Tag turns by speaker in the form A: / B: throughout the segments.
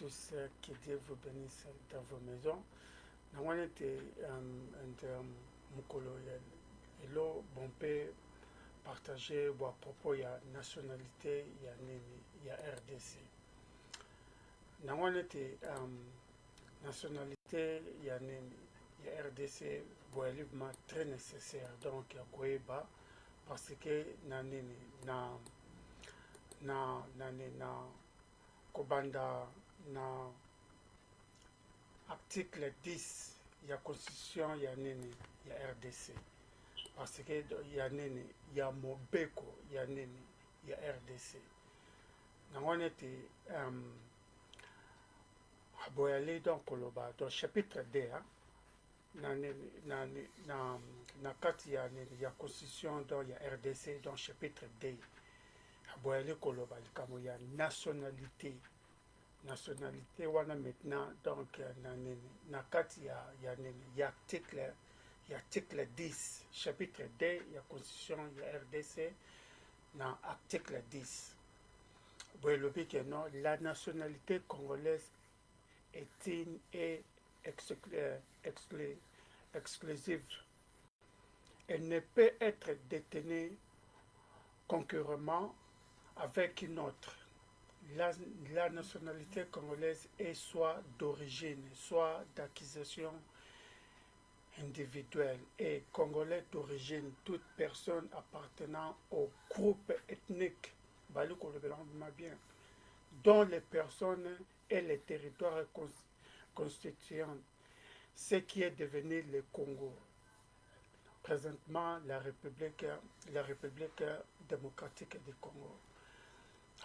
A: tous, que Dieu vous bénisse dans vos maisons. Nous avons été Mukolo et là, on peut partager à propos de la nationalité, il y a RDC. Nous avons été nationalité, il y a RDC, vraiment très nécessaire. Donc, il y a parce que na kobanda na article 10 ya constitution ya nini ya RDC parce que ya nini ya mobeko ya nini ya RDC nango neti boyali donc koloba dans chapitre D na kati ya nini ya constitution dans ya RDC dans chapitre D boyali koloba likambo ya nationalité wana maintenant donc na kati ya article 10 chapitre D ya constitution ya RDC na article 10 boyelobi que non la nationalité congolaise est une et exclusive. Elle ne peut être détenue concurremment avec une autre. La nationalité congolaise est soit d'origine, soit d'acquisition individuelle et congolais d'origine, toute personne appartenant au groupe ethnique, dont les personnes et les territoires constituant ce qui est devenu le Congo. Présentement, la République démocratique du Congo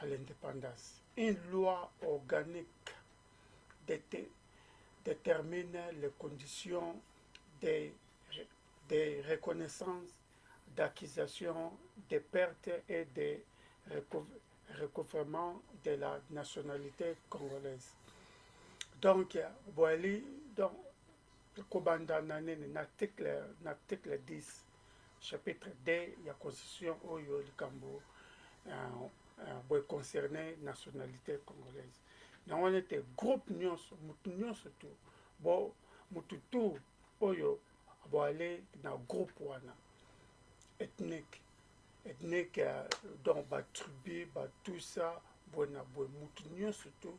A: à l'indépendance. Une loi organique détermine les conditions de reconnaissance, d'acquisition, de perte et de recouvrement de la nationalité congolaise. Donc, Boali, donc, Kobanda Nanene, l'article 10, chapitre D, il y a constitution Oyo Likambo, concerné nationalité congolaise. On était groupe nyonso, mutu nyonso tu, bo mutu tu Oyo, aller dans groupe wana, ethnique, donc ba tribu, ba tout ça, bona mutu nyonso tu,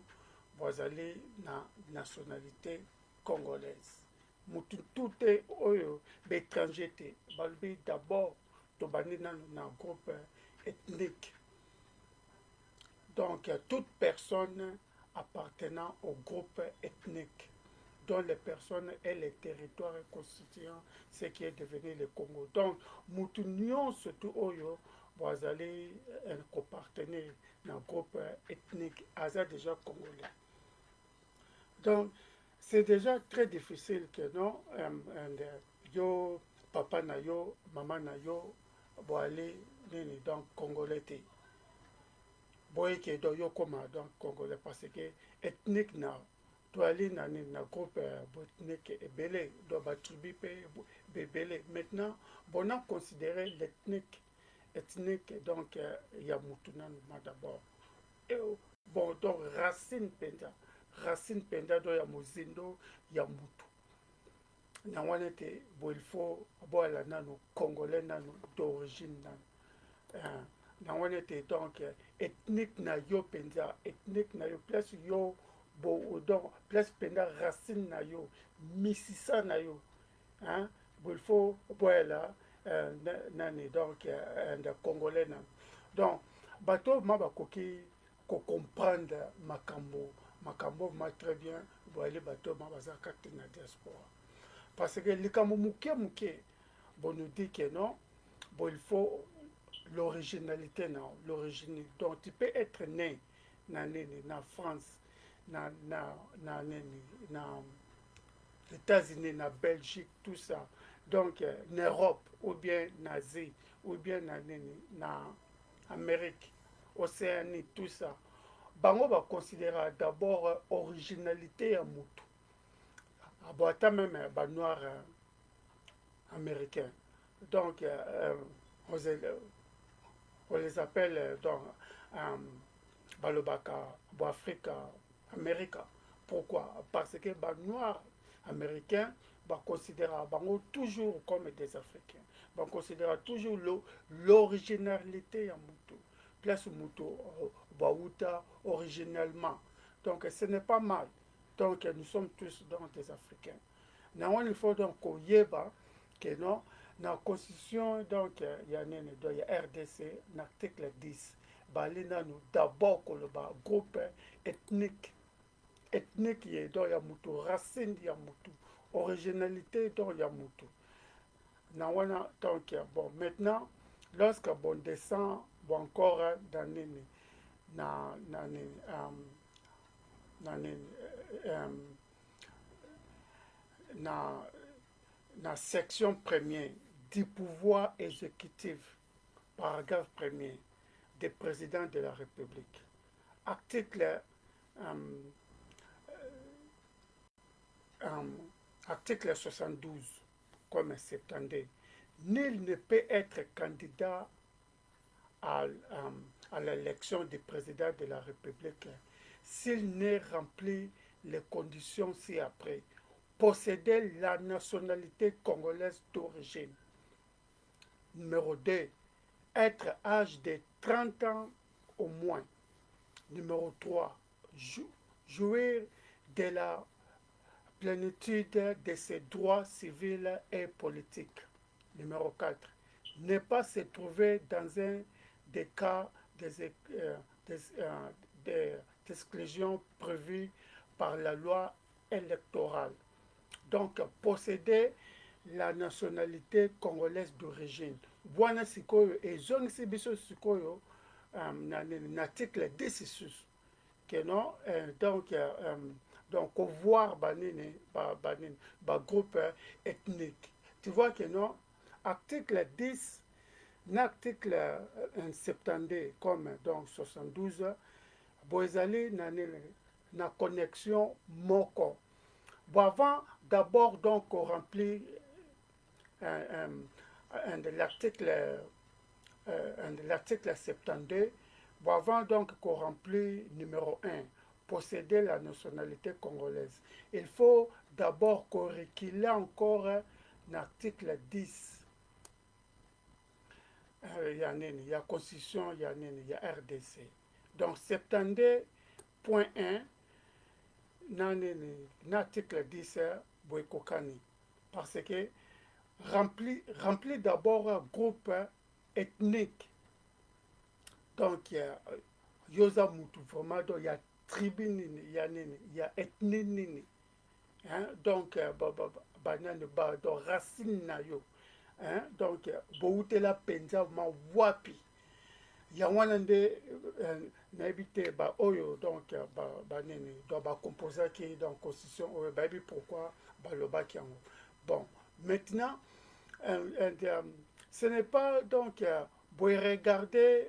A: aller na nationalité congolaise. Mutu tout est Oyo, l'étranger te, balbi d'abord, tobani na groupe ethnique. Donc, toute personne appartenant au groupe ethnique, dont les personnes et les territoires constituant ce qui est devenu le Congo. Donc, Moutounion, surtout Oyo, vous allez appartenir à un groupe ethnique, Aza déjà congolais. Donc, c'est déjà très difficile que non, yo, papa na yo, maman na yo, vous allez donc congolais. Boyeke do yo koma donc congolais parce que ethnique na to ali na groupe ethnique ebele do ba tribu pe bebele maintenant bon a considéré ethnique donc ya mutuna d'abord et bon donc racine penda do ya muzindo ya mutu na wana te bo il faut bo ala nanu congolais nanu d'origine nanu na wana te donc ethnique na yo penza ethnique na yo place yo bo donc place penda racine na yo misisa na yo hein il faut voilà nani donc un congolais na donc bato ma bakoki ko comprendre makambo ma très bien bo aller bato ma bazaka na diaspora parce que likambo muke bon nous dit que non bon il faut l'originalité, non, l'origine. Donc, tu peux être né en France, dans les États-Unis, en Belgique, tout ça. Donc, en Europe, ou bien en Asie, ou bien en Amérique, Océanie, tout ça. Bango va considérer d'abord originalité à Moutou. Aboata même un noir américain. Donc, on les appelle donc Balobaka, Boafrika, Amérique. Pourquoi? Parce que les Noirs américains considèrent toujours comme des Africains. Considèrent toujours l'originalité en Mutu. Place Mutu, Baouta, originellement. Donc ce n'est pas mal. Donc nous sommes tous donc des Africains. Il faut donc qu'on y ait que non, dans la constitution donc il y a RDC, l'article 10, balina nous d'abord que le groupe ethnique ethnique dans Yamutu, racine Yamutu, originalité dans Yamutu. Donc, bon, maintenant, lorsque bon descend bon, encore dans nini, na, na, na section première du pouvoir exécutif, paragraphe premier, des présidents de la République. Article article 72, comme s'étendait, nul ne peut être candidat à, à l'élection du président de la République s'il n'est rempli les conditions ci-après. Posséder la nationalité congolaise d'origine. Numéro 2, être âgé de 30 ans au moins. Numéro 3, jouir de la plénitude de ses droits civils et politiques. Numéro 4. Ne pas se trouver dans un des cas d'exclusion prévus par la loi électorale. Donc, posséder la nationalité congolaise d'origine. Bwana sikoyo ezongisi biso sikoyo l'article 16 que non donc voir groupe ethnique. Tu vois que non, article 10, l'article 72 comme donc 72, boezali na connexion moko. Bon, avant d'abord donc remplir l'article 72, bon, avant donc qu'on remplit numéro 1, posséder la nationalité congolaise. Il faut d'abord qu'on recule encore l'article 10. Il y a la Constitution, il y a RDC. Donc 72.1, l'article 10, Boekokani. Parce que remplit d'abord un groupe ethnique. Donc il y a Yosa Mutu, vraiment, il y a tribu, il y a ethnie. Donc, racine na yo. Donc, boutela penza ma wapi. Ya wana nde n'habité ba oyo donc nini do ba composer qui dans constitution oyo ba bi pourquoi ba le ba kiango. Bon, maintenant ce n'est pas donc vous regarder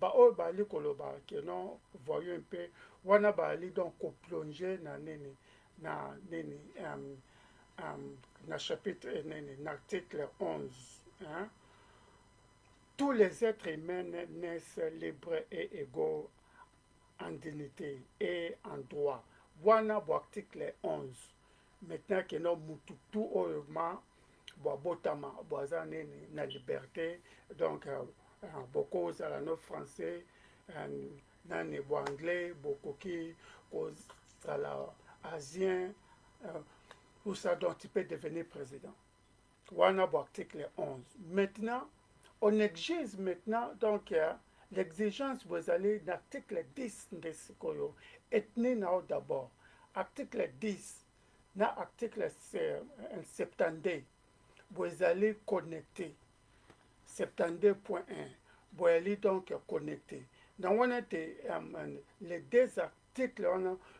A: ba oyo ba li koloba que non voyons un peu wana ba li donc plonger na nini na chapitre l'article 11, hein? Tous les êtres humains naissent libres et égaux en dignité et en droit. Voilà l'article 11. Maintenant que nous avons tout botama na liberté, donc beaucoup à la français, nani anglais, beaucoup qui à la asien, tout ça, donc tu peux devenir président. Voilà l'article 11. Maintenant, on exige maintenant donc l'exigence, vous allez dans l'article 10 de ce qu'on ethnie d'abord. Article 10, dans l'article 72, vous allez connecter. 72.1, vous allez donc connecter. Dans les deux articles,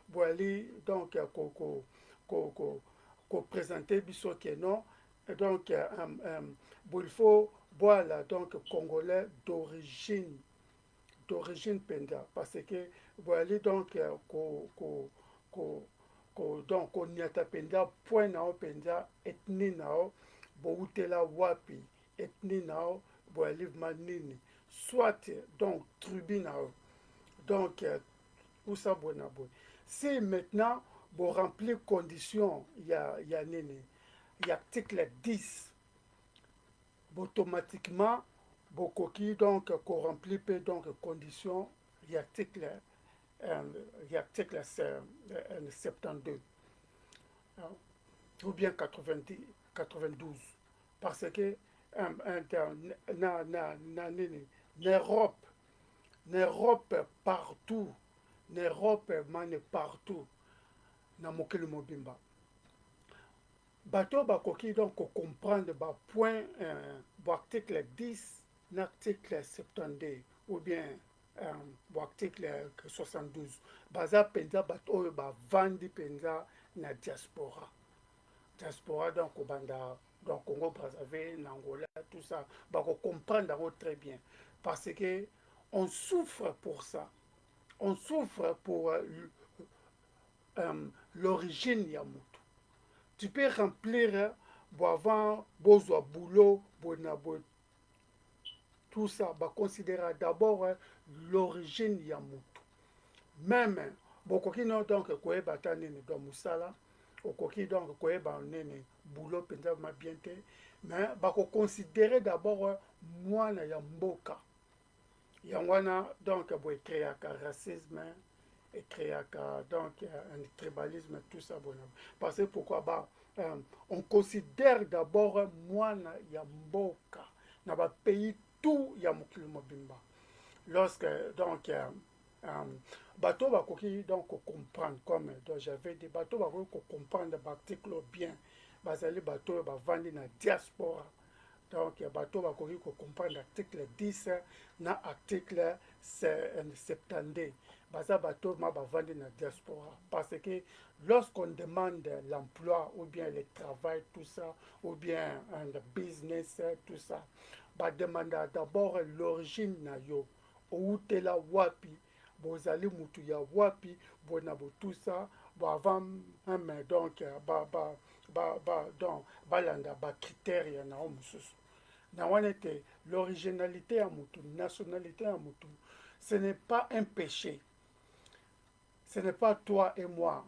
A: vous allez donc présenter biso que non. Donc, il faut voilà donc congolais d'origine penda parce que voilà donc donc on y a penda point nao penda ethnie nao boutela wapi ethnie nao voilà manini soit donc tribu nao donc tout ça bonabo Si maintenant vous remplir condition il y a nini il y a article 10 automatiquement bokoki donc ko remplir pe donc condition il y a article il y a article 72 hein, ou bien 90 92 parce que n'Europe n'Europe partout n'Europe mane partout na mokili mobimba bato bakoki donc comprendre ba point article 10 na article 72 ou bien article 72 baza penza bato oyo bavandi penza na diaspora diaspora donc obanda donc Congo Brazzaville, Angola, tout ça, bah, on comprend d'abord très bien. Parce que on souffre pour ça. On souffre pour l'origine Yamutu. Tu peux remplir avant besoin boulot, tout ça, bah, considérer d'abord l'origine Yamutu. Même, beaucoup qui n'ont donc quoi batani dans Moussala, okoki donc koyeba nene boulot penza ma bien te mais bakoconsidere d'abord mwana ya mboka yango wana donc bo ekreaka racisme ekreaka donc un tribalisme tout ça bon parce que pourquoi ba on considère d'abord mwana ya mboka na ba pays tout ya mokili mobimba lorsque donc bateau bakoki donc comprendre comme donc j'avais dit bateau bakoki comprendre l'article bien bazali bateau bavandi na diaspora donc bateau bakoki comprendre l'article 10 na article 72 baza bateau ma bavandi na diaspora parce que lorsqu'on demande l'emploi ou bien le travail tout ça ou bien le business tout ça ba demande d'abord l'origine na yo outela wapi bozali mutu ya wapi bona bo tout ça bo avant même donc donc balanda ba critères na mususu na wana ete l'originalité ya mutu nationalité ya mutu ce n'est pas un péché ce n'est pas toi et moi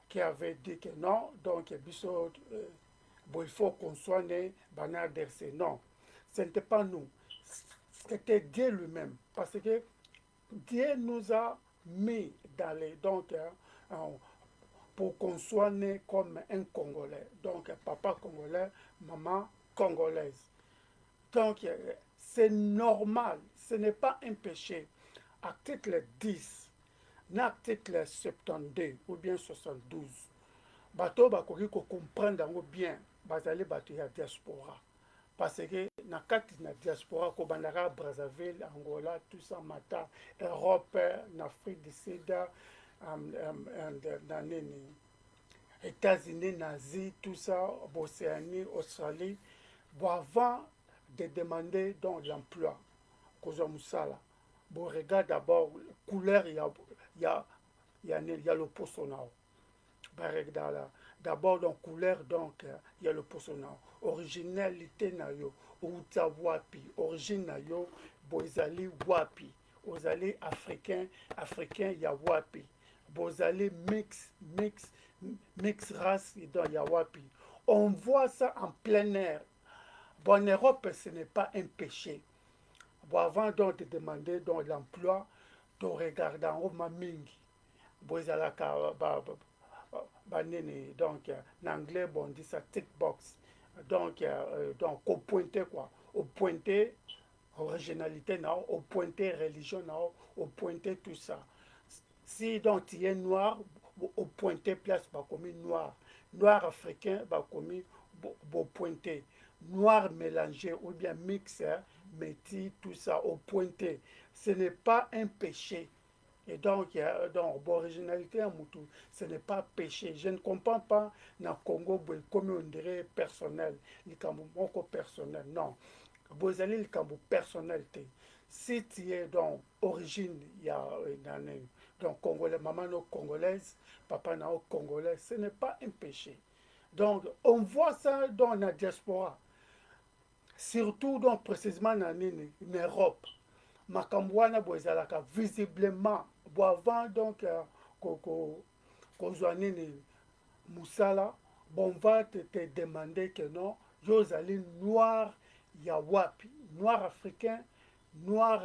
A: qui avait dit que non donc biso bon il faut qu'on soit né bana dercé non ce n'était pas nous c'était Dieu lui-même parce que Dieu nous a mis dans les donc pour qu'on soit né comme un Congolais. Donc papa congolais, maman congolaise. Donc c'est normal, ce n'est pas un péché. Article 10, l'article 72 ou bien 72. Bato bakoki ko comprendre bien, bazali bato ya diaspora. Parce que na kati na diaspora kobandaka Brazzaville, Angola, tout ça mata Europe, Afrique du Sud, États-Unis, Asie, tout ça, Océanie, Australie, bon, avant de demander donc l'emploi, Kozo Moussala, bon, regarde d'abord couleur, il y a le posonao. D'abord donc couleur donc il y a le posonao. Originalité na yo outa wapi origine na yo bozali wapi ozali africain ya wapi bozali mix race dans ya wapi on voit ça en plein air bon en Europe ce n'est pas un péché bon avant donc de demander donc l'emploi to regarder en haut mingi bozala ka banene donc en anglais bon on dit ça tick box donc au pointé quoi au pointé originalité non au pointé religion non au pointé tout ça si donc tu es noir au pointé place bah comme noir africain bah comme au pointé noir mélangé ou bien mixé métis tout ça au pointé ce n'est pas un péché. Et donc, originalité à Moutou, ce n'est pas péché. Je ne comprends pas dans le Congo comme on dirait personnel, le Cambo personnel. Non, vous allez le Cambo personnalité. Si tu es donc origine, il y a donc congolais, maman no congolaise, papa no congolais, ce n'est pas un péché. Donc, on voit ça dans la diaspora, surtout donc précisément en Europe. Makambo wana bozalaka visiblement bo avant donc kozwa nini musala, bon va te demander que non, yo ozali noir ya wapi, noir africain, noir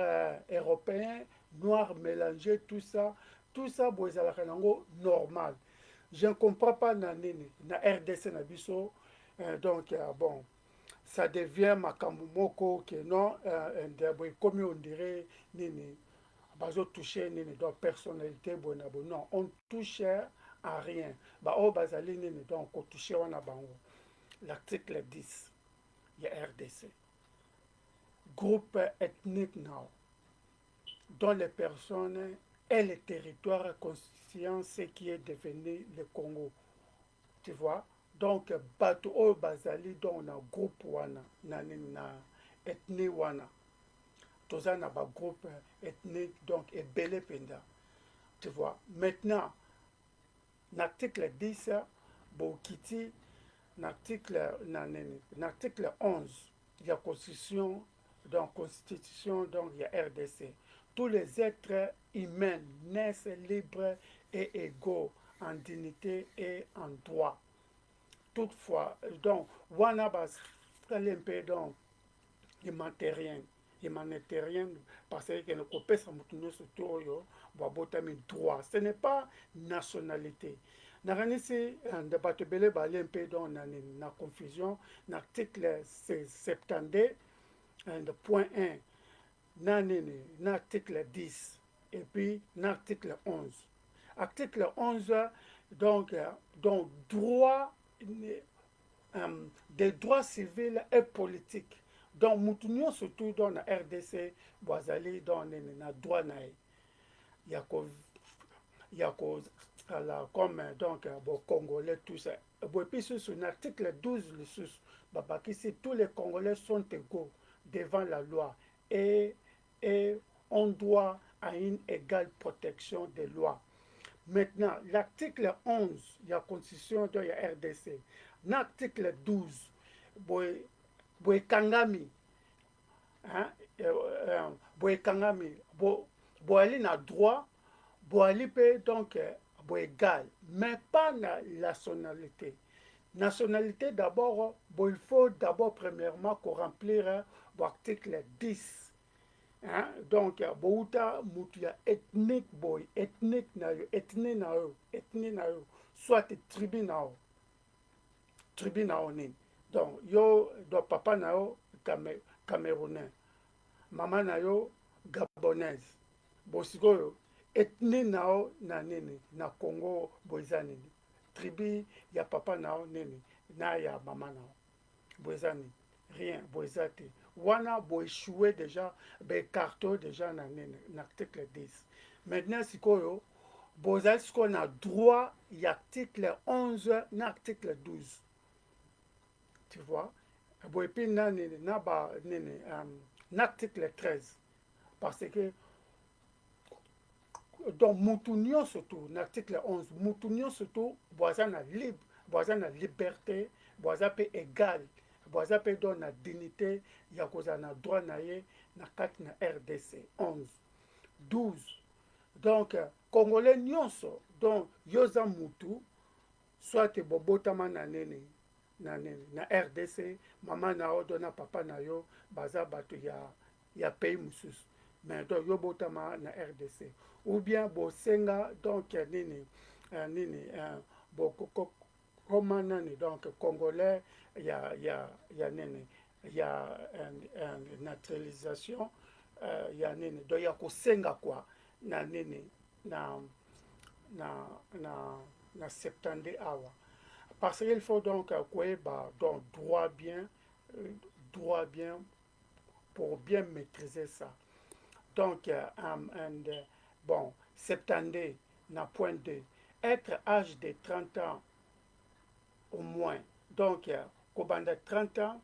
A: européen, noir mélangé, tout ça bo ezalaka nango normal. Je ne comprends pas na nini na RDC na biso, donc bon, ça devient makambo moko que non, comme on dirait nini bazo toucher nini donc personnalité bona bon non, on touche à rien. Ba o bazali nini donc on touche wana bango. L'article 10, il y a RDC. Groupe ethnique now, dont les personnes et les territoires constituant ce qui est devenu le Congo. Tu vois? Donc, bato o bazali donc na groupe wana, na ethnie wana. Toza na ba groupe ethnique donc ebele penda. Tu vois? Maintenant, l'article 10, Bokiti, l'article 11, il y a constitution, donc il y a RDC. Tous les êtres humains naissent libres et égaux en dignité et en droit. Toutefois, donc, wana bas kalempe donc humanitarienne, parce que le copesa mutuno sotoyo botami droit. Ce n'est pas nationalité. Naranisi de batebele balempe donc na confusion l'article 70 point 1 l'article 10 et puis l'article 11. Article 11 donc droit des droits civils et politiques. Donc mutunyo surtout dans la RDC boazali dans na droit na yako comme donc bon congolais tout ça. Et puis sur l'article 12 le sous babakisi tous les Congolais sont égaux devant la loi et on doit à une égale protection des lois. Maintenant, l'article 11 de la Constitution de la RDC, l'article 12, Boekangami, Boekangami, Boali na droit, Boali peut donc égal, mais pas la nationalité. Nationalité d'abord, il faut d'abord premièrement qu'on remplisse l'article 10. Hein? Donc, bouta mutia ethnique boy, ethnique na yo, ethnie na yo, soit tribu na yo ni. Donc, yo do papa na yo camerounais, maman na yo gabonaise. Bosiko ethnie na yo na nini, na Congo boza nini. Tribu ya papa na yo nini, na ya maman na yo. Boza nini. Rien, boza te. Wana bo échoué déjà, be carton déjà dans l'article 10. Maintenant, si koyo, bozal ce qu'on a droit, il y a article 11, l'article 12. Tu vois? Et puis, l'article 13. Parce que, donc, Moutounion surtout, l'article 11, Moutounion surtout, boisan a libre, boisan a liberté, boisan peut égal. Boza pe don na dignité ya koza na droit na ye na kati na RDC 11 12. Donc congolais nyonso donc yoza mutu soit bobotama na nene na RDC mama na odo na papa na yo baza bato ya pays mususu mais donc yo botama na RDC ou bien bosenga donc nini comment nani donc congolais il y a une naturalisation il y a nini donc il y a kosenga quoi na nini na 70 awa parce qu'il faut donc donc droit bien pour bien maîtriser ça donc bon 70 na point 2 être âge de 30 ans au moins donc Kobanda 30 ans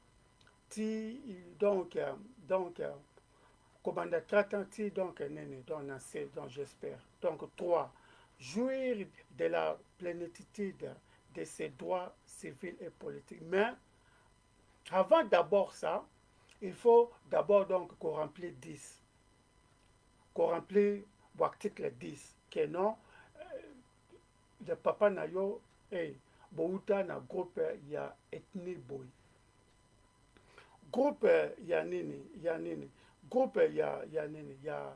A: donc Kobanda 30 ans donc j'espère donc 3 jouir de la plénitude de ses droits civils et politiques mais avant d'abord ça il faut d'abord donc qu'on remplisse 10 qu'on remplisse l'article 10 que non le papa na yo bouta na groupe ya ethnie boy. Groupe ya nini groupe ya nini ya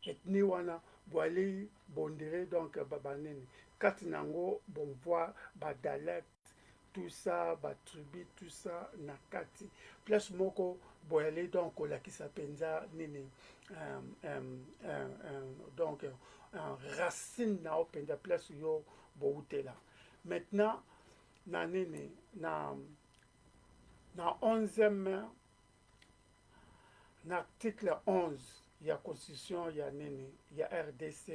A: ethnie wana boali bondire donc babanini kati nango bon voit dialecte tout ça tribu tout ça na kati place moko boali donc kolakisa penza nini donc racine na penza place yo boutela maintenant na nini na 11e na article 11 ya constitution ya nini ya RDC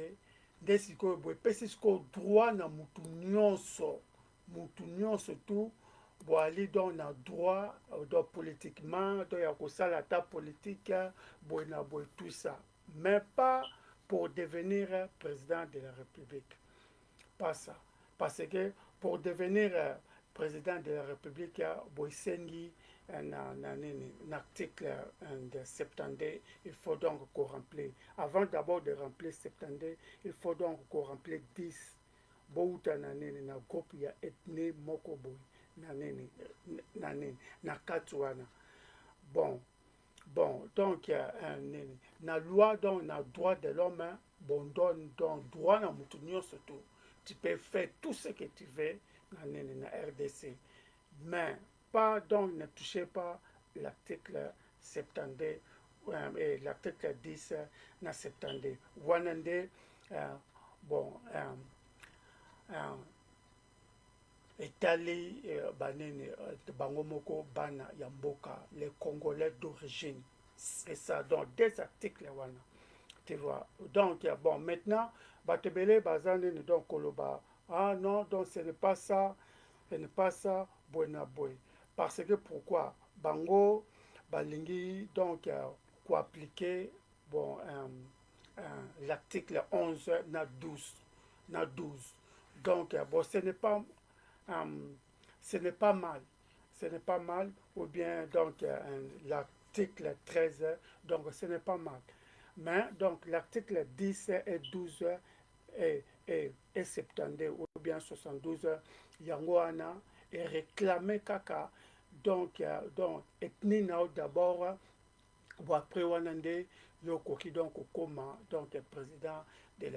A: nde sikoyo boye epesi sikoyo droit na mutu nyonso tu boali donc na droit donc politiquement donc ya kosala ata politique boye na boye tout ça mais pas pour devenir président de la République, pas ça, parce que pour devenir président de la République boye sengi l'article de 70, il faut donc qu'on remplisse. Avant d'abord de remplir 70, il faut donc qu'on remplisse 10. Bouta nanene na groupe ya ethnie moko boy nanene na katwana. Bon, donc na loi donc na droit de l'homme, bon donne donc droit na mutunyo surtout. Tu peux faire tout ce que tu veux na RDC, mais pas donc ne touchez pas l'article 70 et l'article 10 na 70 wanande bon etali banene bango moko bana ya mboka les Congolais d'origine, c'est ça donc des articles wana tu vois donc bon maintenant batebele bazane donc koloba ah non donc ce n'est pas ça buena boy. Parce que pourquoi bango balingi donc ko appliquer bon l'article 11 na 12 donc bon ce n'est pas mal ou bien donc l'article 13 donc ce n'est pas mal mais donc l'article 10 et 12 et 70 ou bien 72 yango wana et réclamer kaka donc ethnie nao d'abord bon après wanande yo koki donc koma donc président de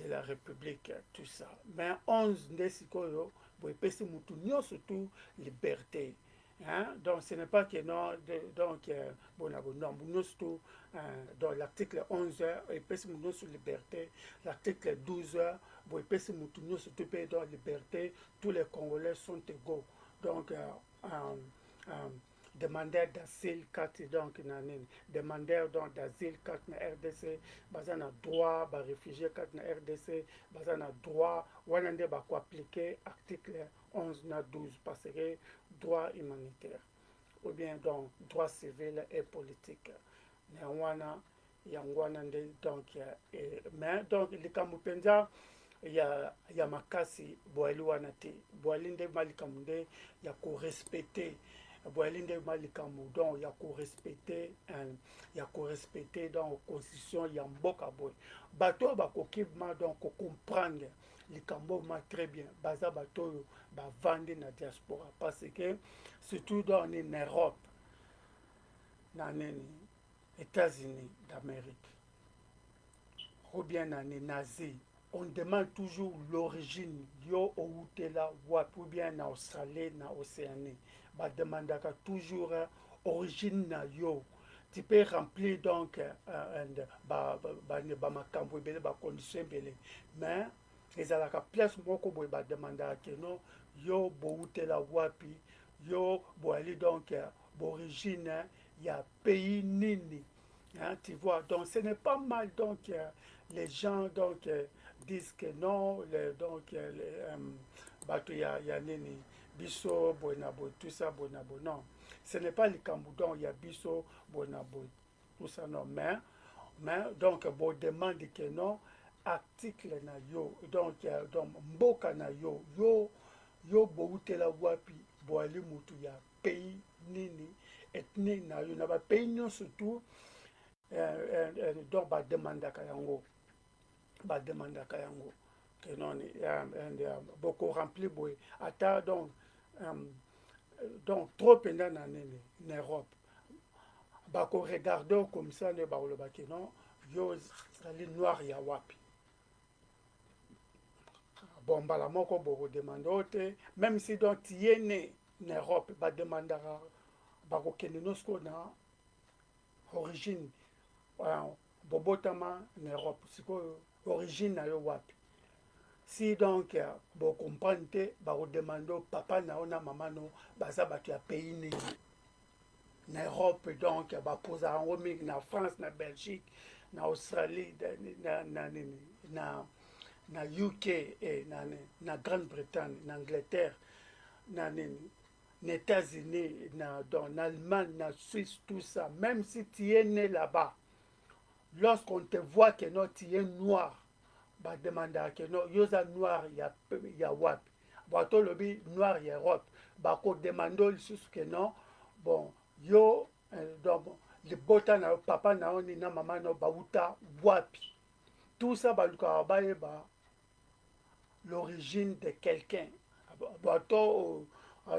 A: la République tout ça mais 11 nde sikoyo bo epesi mutu nyonso tu liberté. Hein? Donc ce n'est pas que non, donc bon, non, surtout, dans l'article 11, il peut se sur liberté, l'article 12, bon, il peut se surtout dans liberté, tous les Congolais sont égaux. Donc, demandeur d'asile 4 donc demandeur donc d'asile 4 na RDC baza na droit ba réfugié 4 na RDC baza na droit wana nde ba ko appliquer article 11 na 12 parce que droit humanitaire ou bien donc droit civil et politique na wana yango wana nde donc mais donc likambo penza ya makasi boali wana te boali nde malikamu nde ya korespecte boali nde malikamu donc ya korespecte donc constitution ya mboka boye bato oyo bakoki ma donc comprendre likambo ma très bien baza bato oyo bavandi na diaspora parce que surtout dans en Europe na nini États-Unis d'Amérique ou bien na Asie on demande toujours l'origine yo outela wapi ou bien na Australie na Océanie ba demandaka toujours origine na yo tu peux remplir donc ba makambo ebele ba condition ebele mais ezalaka place moko boye ba demandaka ke non yo boutela wapi yo boali donc origine ya pays nini. Hein, tu vois, donc ce n'est pas mal donc les gens donc disent que non donc bato ya nini biso bonabo tout ça bonabo non ce n'est pas le Cambodon il y a biso bonabo tout ça non mais donc bon demande que non article na yo donc mboka na yo boutela wapi boali mutu ya pays nini ethnie na yo na ba pays nyonso surtout donc bademandaka yango que non beaucoup rempli boy ata donc trop pendant en Europe bako regarder comme ça ne ba le baki non yo sali noir ya wapi bon bala moko boko demande te même si donc tiene en Europe ba demandera bako kende nosko na origine bobotama en Europe siko origine na yo wapi si donc bocomprendre te bakodemande papa na yo na mama no baza bato ya pays nini na Europe donc bapoza yango mingi na France na Belgique na Australie na UK na Grande-Bretagne na Angleterre na États-Unis na Allemagne na Suisse tout ça même si tu es né là-bas lorsqu'on te voit que non tu es noir bademandaka no yoza noir ya wapi bato lobi noir ya Europe bakodemande lisusu ke non bon yo donc libota na yo papa na yo ni na mama na yo bauta wapi tout ça balukaka bayeba l'origine de quelqu'un bato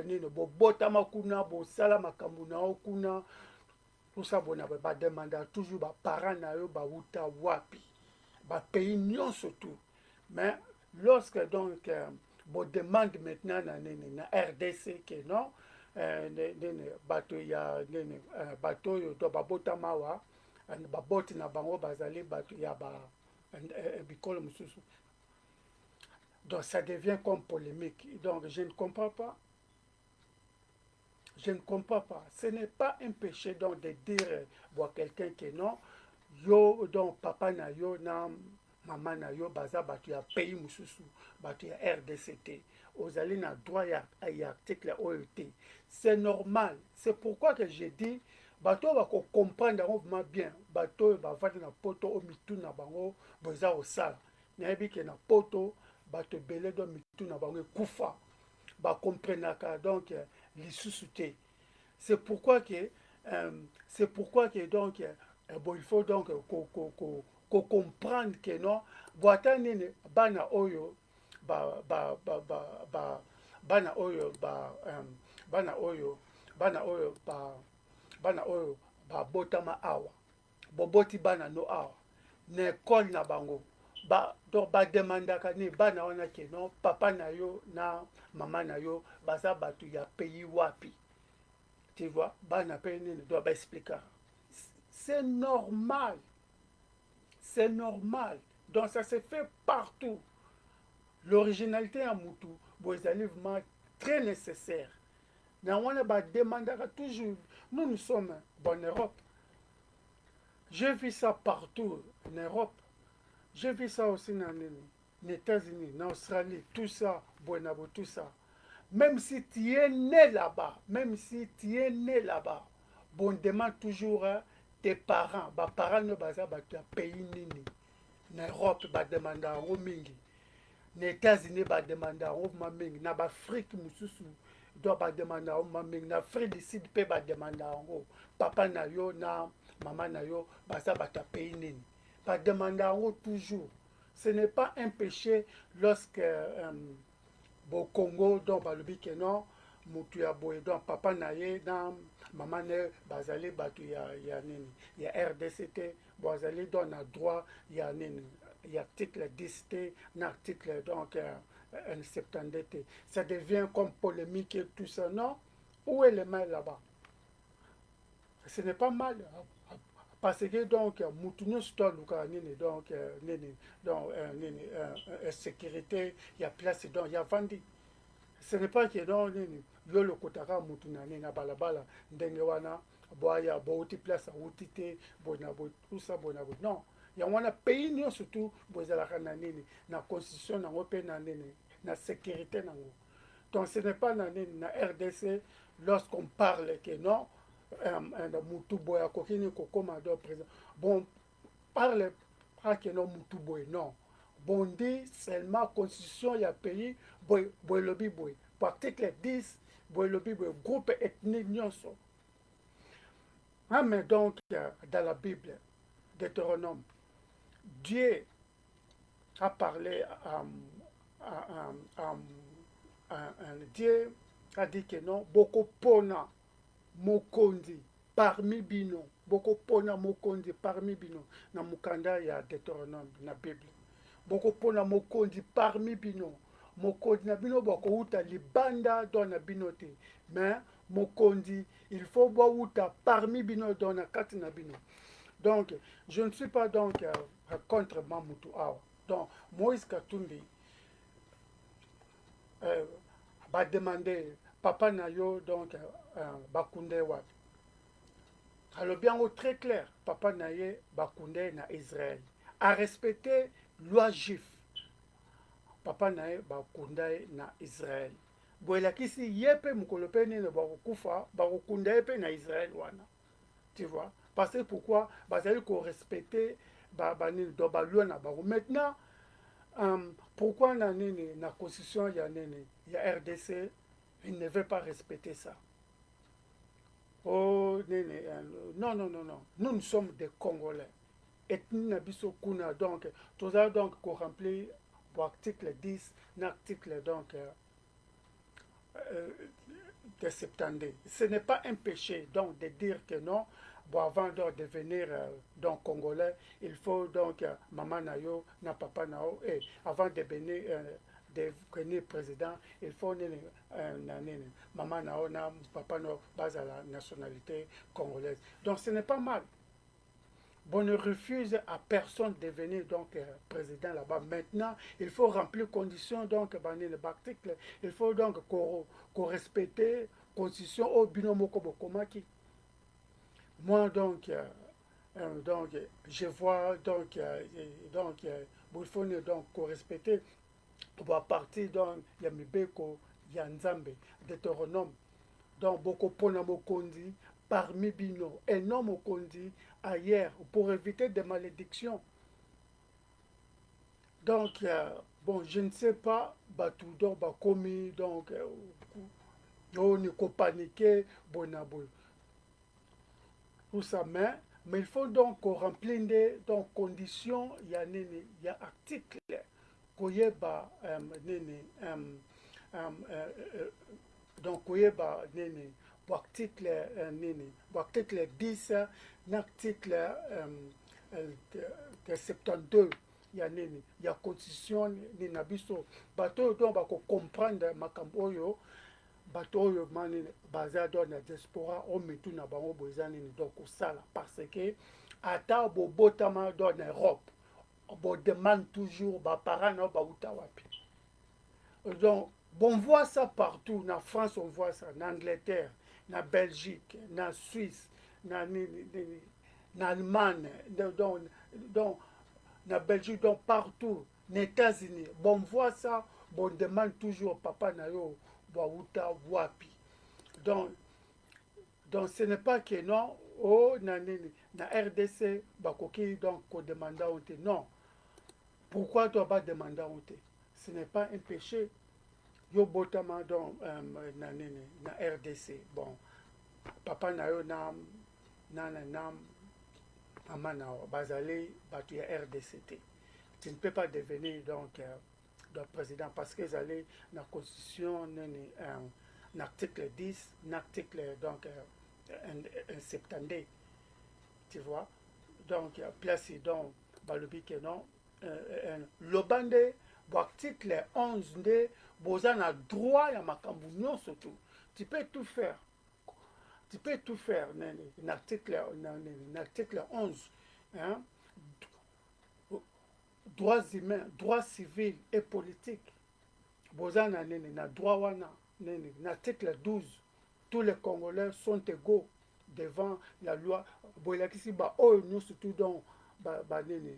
A: nini bobotama kuna bosala makambo na yo kuna tout ça bona bademandaka toujours baparent na yo bauta wapi pays nyonso tout mais lorsque donc bon demande maintenant na RDC que non bato ya bato yo to babotama wa baboti na bango bazali bato ya ba bikolo mususu donc ça devient comme polémique donc je ne comprends pas je ne comprends pas ce n'est pas un péché donc de dire à quelqu'un que non yo donc papa na yo na mama na yo baza bato ya pays mususu bato ya RDCT ozali na droit ya article oyo te c'est normal c'est pourquoi que je dis bato bako comprendre yango vraiment bien bato oyo bavandi na poto o mitu na bango boza osala nayebi ke na poto bato ebele do mitu na bango ekufa bakomprenaka donc lisusu te c'est pourquoi que donc bon, il faut donc comprendre que non boata nini bana oyo bana oyo babotama awa boboti bana no awa na ekole na bango donc bademandaka nini bana wana ke non papa na yo na mama na yo baza bato ya pays wapi tu vois bana pe nini doit baexplika c'est normal. C'est normal. Donc ça se fait partout. L'originalité à Moutou, vous allez vraiment très nécessaire. On demandera toujours. Nous sommes en Europe. J'ai vu ça partout en Europe. J'ai vu ça aussi dans les États-Unis, en Australie, tout ça, Bonabo, tout ça. Même si tu es né là-bas, on demande toujours tes parents, parents ne baza bato ya pays nini. Na Europe bademanda yango mingi. Na États-Unis bademanda yango mingi. Na Afrique mususu do bademanda yango mingi. Na Afrique du Sud pe bademanda yango. Papa na yo na mama na yo baza bato ya pays nini. Bademanda yango toujours. Ce n'est pas un péché lorsque au Congo donc balobi ke non mutu ya boye donc papa na ye na mama ne bazali bato ya nini ya RDCT bazali donc na droit ya nini ya article 10 te na article donc 70 te ça devient comme polémique et tout ça non où est le mal là-bas ce n'est pas mal parce que donc mutu nyonso to aluka nini donc nini donc nini sécurité ya place donc ya vandi ce n'est pas que non nini yo lokotaka mutu na nini na balabala ndenge wana boya bouti place auti te bona bo tout ça bona bo non yango wana pays nyonso surtout bozalaka na nini na constitution nango mpe na nini na sécurité nango donc ce n'est pas na nini na RDC lorsqu'on parle que non mutu boye akoki nini kokoma do président bon parle pas que non mutu boye non bon dit seulement constitution ya pays boye lobi boye article 10 boye lobi boye groupe ethnique nyonso mais donc dans la Bible Deutéronome Dieu a parlé Dieu a dit que non, beaucoup pona mokondi parmi bino, beaucoup pona mokondi parmi bino, na mukanda ya Deutéronome na Bible. Beaucoup pona mokondi parmi bino, mokondi na bino boko uta libanda do na bino te, mais mokondi il faut bo uta parmi bino do na kati na bino. Donc, je ne suis pas donc contre Mamoutou Awa. Donc, Moïse Katumbi va demander Papa Nayo donc Bakunde Wat. Alors bien très clair, Papa Naye Bakunde na Israël a respecté loi juif. Papa Naye Bakunde na Israël. Boelakisi yepe mukolope nene bakufa bakukunda yepe na Israël wana. Tu vois? Parce que pourquoi bazali ko respecter banini do balua na bango. Maintenant pourquoi na nini na constitution ya nini ya RDC il ne veut pas respecter ça. Oh nini non non non non, nous sommes des Congolais. Ethnie na biso kuna donc tout ça donc ko remplir l'article 10 l'article donc de 70. Ce n'est pas un péché donc de dire que non. Bon, avant de devenir donc congolais, il faut donc maman nayo na papa nao et avant de devenir président, il faut maman nao na papa nao base à la nationalité congolaise. Donc ce n'est pas mal. Bon, ne refuse à personne de devenir donc président là-bas. Maintenant, il faut remplir conditions donc l'article. Il faut donc qu'on respecte constitution au binomo kobokomaki. Moi, donc, je vois, il faut donc respecter, pour partir dans Yamibeko, Yanzambe, Deutéronome, donc beaucoup pona mokondi, parmi bino, et non mokondi, ailleurs, pour éviter des malédictions. Donc, bon, je ne sais pas, Batoudor, Bakomi, donc, on ne peut paniquer, bonabou. Tout ça, mais il faut donc qu'on remplisse des conditions, il y a article, koyeba donc koyeba article 10, l'article de 72, il y a constitution ni nabiso, bateau donc bako comprendre makambo oyo. Bato oyo mani baza do na diaspora o mitu na bango bozani ni donc osala parce que ata bobotama do na Europe bo demande toujours ba parents na ba uta wapi. Donc bon, on voit ça partout. Na France on voit ça, en Angleterre, na Belgique, na Suisse, na Allemagne, donc na Belgique, donc partout, les États-Unis. Bon, on voit ça, bon, on demande toujours papa na yo Wauta Wapi. Donc ce n'est pas que non, oh, na RDC, bakoki donc ko demanda honte. Non. Pourquoi tu vas demander honte? Ce n'est pas un péché. Yo botama donc na RDC. Bon, papa na yo na maman na bazali batu ya RDC. Tu ne peux pas devenir donc de président parce que allaient dans la constitution un article 10 un article donc un 70, tu vois, donc place donc balobi que non le bande article 11 de bozan a droit ya makambu nyonso surtout tu peux tout faire un article 11 hein? Droits humains, droits civils et politiques. Bozana nene na droit wana nene l'article 12. Tous les Congolais sont égaux devant la loi. Boyakisi ba oyo nous surtout donc ba nene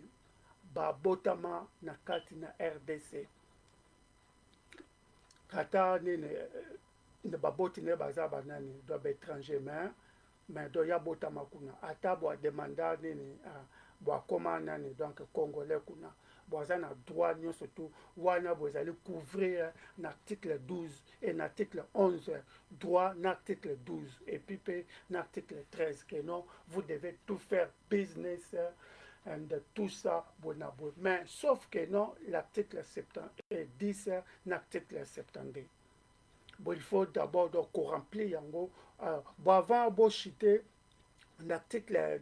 A: ba botama na kati na RDC. Kata nene ne ba boti ne baza banani do ba étranger mais do ya botama kuna ata bo demanda nene bo koma nani donc Congolais kuna. Boazana droit nous surtout wana bozali couvrir l'article 12 et l'article 11 droit l'article 12 et puis l'article 13 que non vous devez tout faire business de tout ça, mais sauf que non, l'article 10, l'article 70. Bon, il faut d'abord donc remplir yango. Bon, avant de citer l'article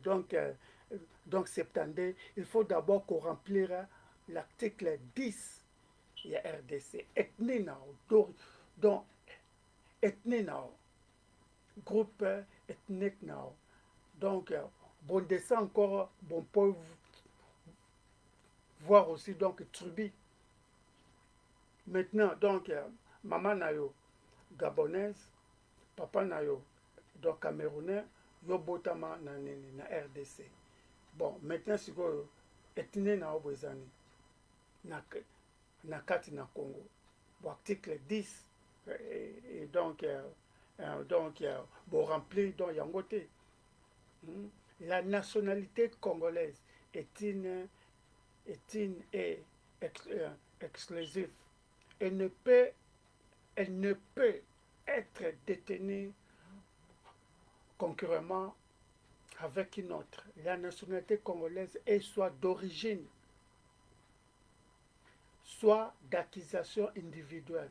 A: donc 70, il faut d'abord remplir l'article 10 il y a RDC. Ethnie nao, donc ethnie nao, groupe ethnique nao. Donc, bon descend encore, bon peut voir aussi donc tribu. Maintenant, donc, maman nayo gabonaise, papa nayo donc camerounais, yo botama na nini na RDC. Bon, maintenant sikoyo ethnie nao bwezani na kati na Congo. Bon, article 10 et donc bon rempli donc yangote. La nationalité congolaise est exclusive. Elle ne peut, elle ne peut être détenue concurremment avec une autre. La nationalité congolaise est soit d'origine, soit d'acquisition individuelle.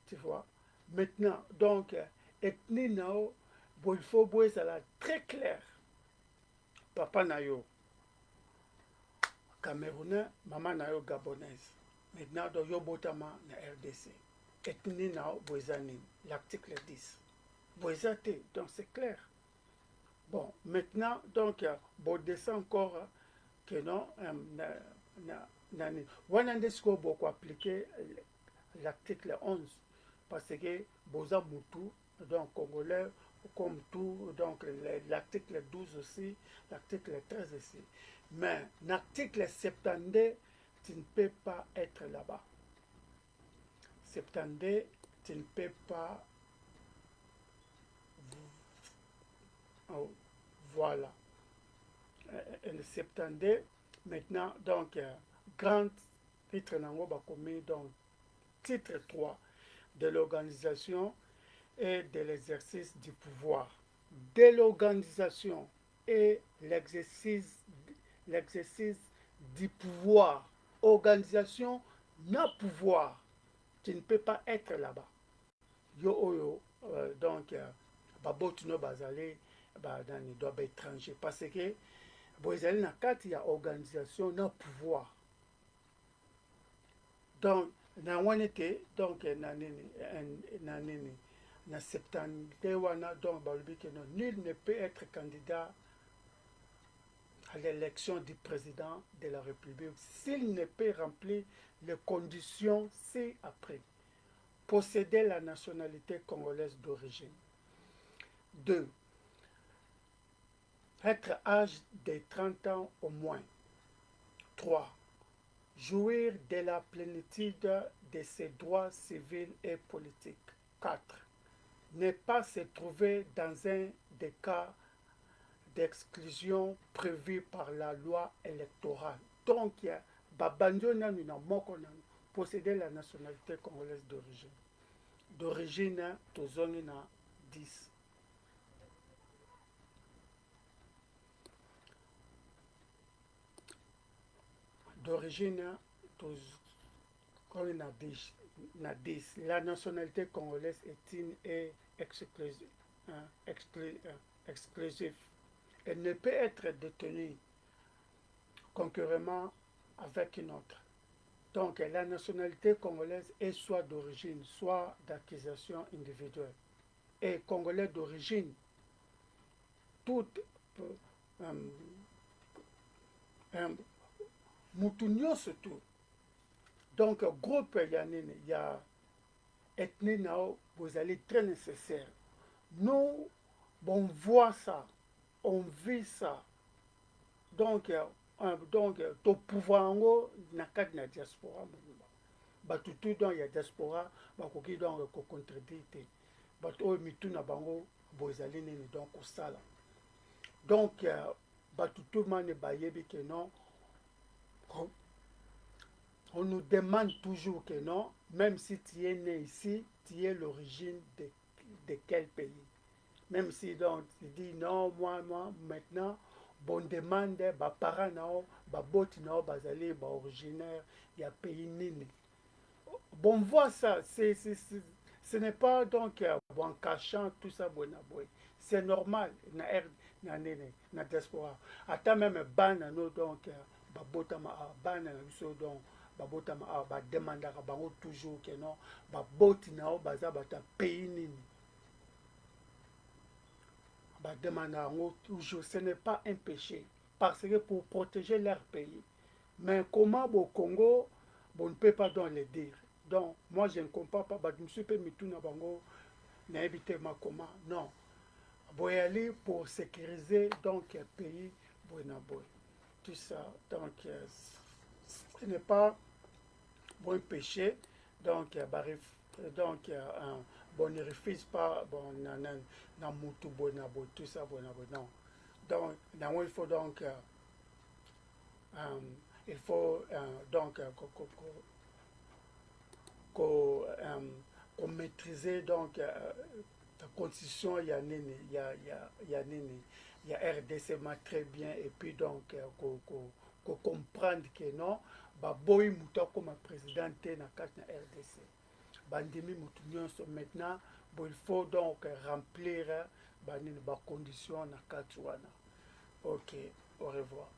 A: Tu vois. Maintenant, donc, ethnie nao, il faut ça très clair. Papa nayo camerounais, maman nayo gabonaise. Maintenant, donc, yo botama na RDC. Ethnie nao boisani, l'article 10. Boisate, donc c'est clair. Bon, maintenant, donc, bon descend encore que non, on a beaucoup appliqué l'article 11 parce que Boza Moutou, donc congolais, comme tout, donc l'article 12 aussi, l'article 13 aussi. Mais l'article 70, tu ne peux pas être là-bas. 70, tu ne peux pas. Voilà. Le 70, maintenant, donc, grand titre nango bakomi, donc, titre 3 de l'organisation et de l'exercice du pouvoir. De l'organisation et l'exercice du pouvoir. Organisation, na pouvoir. Tu ne peux pas être là-bas. Yo oyo, donc, babotino bazale, badani doit être étranger. Parce que, bozali na kati ya organisation na pouvoir. Donc, na wana te, donc, na nini, na septante wana, donc, balobi que non, nul ne peut être candidat à l'élection du président de la République s'il ne peut remplir les conditions ci-après. Posséder la nationalité congolaise d'origine. 2. Être âgé de 30 ans au moins. 3. Jouir de la plénitude de ses droits civils et politiques. 4. Ne pas se trouver dans un des cas d'exclusion prévus par la loi électorale. Donc, posséder la nationalité congolaise d'origine. D'origine, tozongi na 10. D'origine, tozongi na 10. La nationalité congolaise est exclusive. Elle ne peut être détenue concurremment avec une autre. Donc la nationalité congolaise est soit d'origine, soit d'acquisition individuelle. Et congolais d'origine, tout mutunyo surtout. Donc groupe yanine, il y a ethnie nao, vous allez très nécessaire. Nous, on voit ça, on vit ça. Donc, to pouvoir ngo na kati na diaspora batu tu donc ya diaspora bakoki donc ko contredire te batu oyo mitu na bango bozali nini donc kosala donc batu tu mane bayebi que non on nous demande toujours que non, même si tu es né ici, tu es l'origine de quel pays. Même si donc tu dis non, moi, maintenant, bon demande baparent nao baboti nao bazali baoriginaire ya pays nini. Bon, voit ça, ce n'est pas donc bon cachant tout ça, bon, c'est normal, na diaspora. Ata même ban no donc babota ma ban na biso donc babota ma ba demandaka bango toujours que non baboti nao baza bata pays nini. Ba demandaka bango toujours, ce n'est pas un péché parce que pour protéger leur pays. Mais comment au Congo, on ne peut pas donc le dire. Donc, moi, je ne comprends pas. Je me suis permis tout na bango, na évité ma comment. Non. Boyali pour sécuriser donc le pays, boy. Tout ça. Donc, ce n'est pas bon péché. Donc, bon, ne refuse pas, bon, na mutu, boy, tout ça, boy. Non. Donc, il faut donc, il faut donc qu'on maîtriser donc la constitution il y a nini il y a RDC très bien et puis donc qu'on comprendre que non baboyi mutu comme président te na kati na RDC bandimi mutu nyonso maintenant bon il faut donc remplir banini ba condition na kati wana. Ok, au revoir.